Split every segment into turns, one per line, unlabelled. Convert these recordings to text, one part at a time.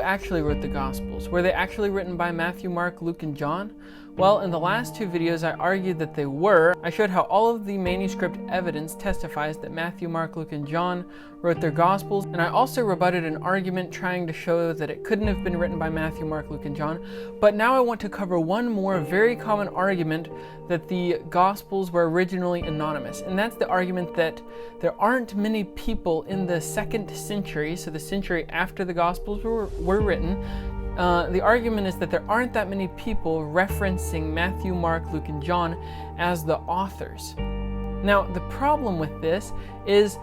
actually wrote the Gospels? Were they actually written by Matthew, Mark, Luke, and John? Well, in the last two videos I argued that they were. I showed how all of the manuscript evidence testifies that Matthew, Mark, Luke, and John wrote their Gospels, and I also rebutted an argument trying to show that it couldn't have been written by Matthew, Mark, Luke, and John. But now I want to cover one more very common argument that the Gospels were originally anonymous, and that's the argument that there aren't many people in the 2nd century, so the century after the Gospels were written. The argument is that there aren't that many people referencing Matthew, Mark, Luke, and John as the authors. Now, the problem with this is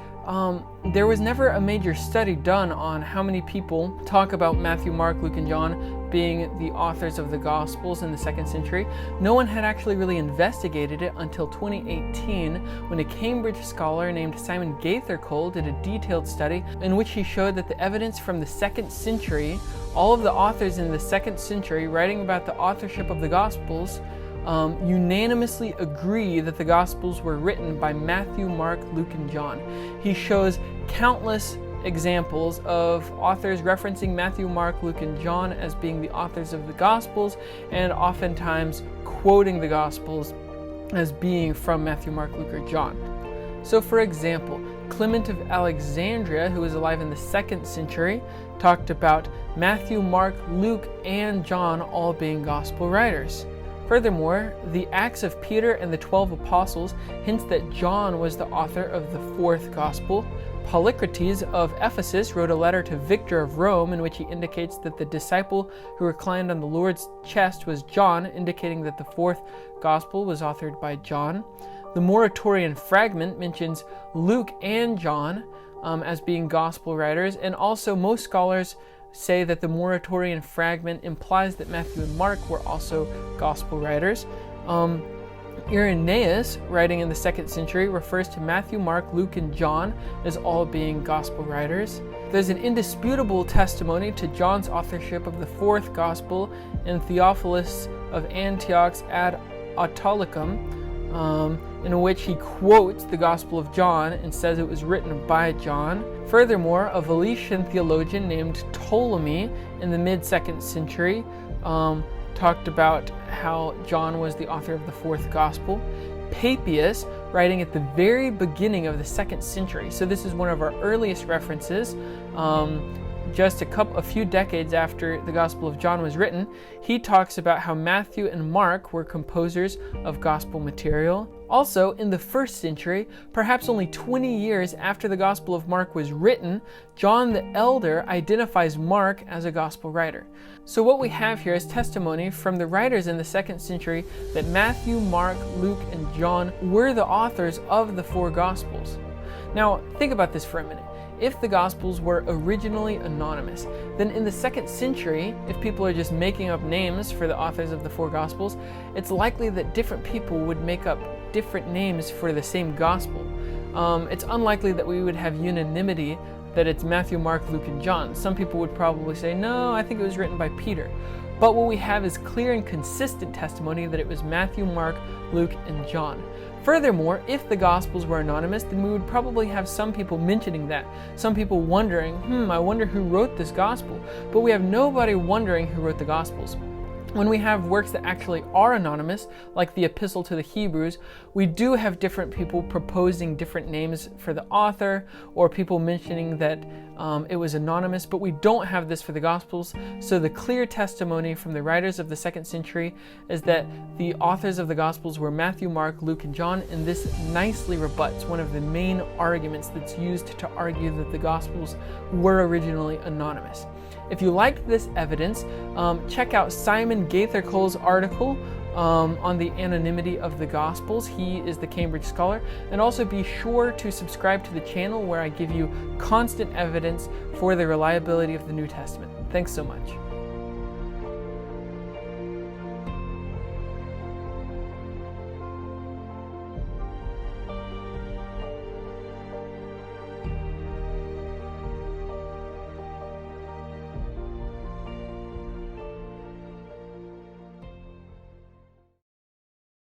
there was never a major study done on how many people talk about Matthew, Mark, Luke, and John being the authors of the Gospels in the 2nd century. No one had actually really investigated it until 2018, when a Cambridge scholar named Simon Gathercole did a detailed study in which he showed that the evidence from the 2nd century, all of the authors in the 2nd century writing about the authorship of the Gospels, unanimously agree that the Gospels were written by Matthew, Mark, Luke, and John. He shows countless examples of authors referencing Matthew, Mark, Luke, and John as being the authors of the Gospels, and oftentimes quoting the Gospels as being from Matthew, Mark, Luke, or John. So for example, Clement of Alexandria, who was alive in the 2nd century, talked about Matthew, Mark, Luke, and John all being Gospel writers. Furthermore, the Acts of Peter and the 12 Apostles hints that John was the author of the 4th Gospel. Polycrates of Ephesus wrote a letter to Victor of Rome in which he indicates that the disciple who reclined on the Lord's chest was John, indicating that the 4th Gospel was authored by John. The Muratorian fragment mentions Luke and John as being Gospel writers, and also most scholars say that the Muratorian fragment implies that Matthew and Mark were also Gospel writers. Irenaeus, writing in the 2nd century, refers to Matthew, Mark, Luke, and John as all being Gospel writers. There's an indisputable testimony to John's authorship of the 4th Gospel in Theophilus of Antioch's Ad Autolycum, in which he quotes the Gospel of John and says it was written by John. Furthermore, a Valetian theologian named Ptolemy in the mid-2nd century talked about how John was the author of the 4th Gospel. Papias, writing at the very beginning of the 2nd century, so this is one of our earliest references, just a few decades after the Gospel of John was written, he talks about how Matthew and Mark were composers of Gospel material. Also, in the 1st century, perhaps only 20 years after the Gospel of Mark was written, John the Elder identifies Mark as a Gospel writer. So what we have here is testimony from the writers in the 2nd century that Matthew, Mark, Luke, and John were the authors of the 4 Gospels. Now, think about this for a minute. If the Gospels were originally anonymous, then in the 2nd century, if people are just making up names for the authors of the 4 Gospels, it's likely that different people would make up different names for the same Gospel. It's unlikely that we would have unanimity that it's Matthew, Mark, Luke, and John. Some people would probably say, no, I think it was written by Peter. But what we have is clear and consistent testimony that it was Matthew, Mark, Luke, and John. Furthermore, if the Gospels were anonymous, then we would probably have some people mentioning that. Some people wondering, I wonder who wrote this Gospel. But we have nobody wondering who wrote the Gospels. When we have works that actually are anonymous, like the Epistle to the Hebrews, we do have different people proposing different names for the author, or people mentioning that it was anonymous, but we don't have this for the Gospels. So the clear testimony from the writers of the 2nd century is that the authors of the Gospels were Matthew, Mark, Luke, and John, and this nicely rebuts one of the main arguments that's used to argue that the Gospels were originally anonymous. If you liked this evidence, check out Simon Gathercole's article on the anonymity of the Gospels. He is the Cambridge scholar. And also be sure to subscribe to the channel where I give you constant evidence for the reliability of the New Testament. Thanks so much.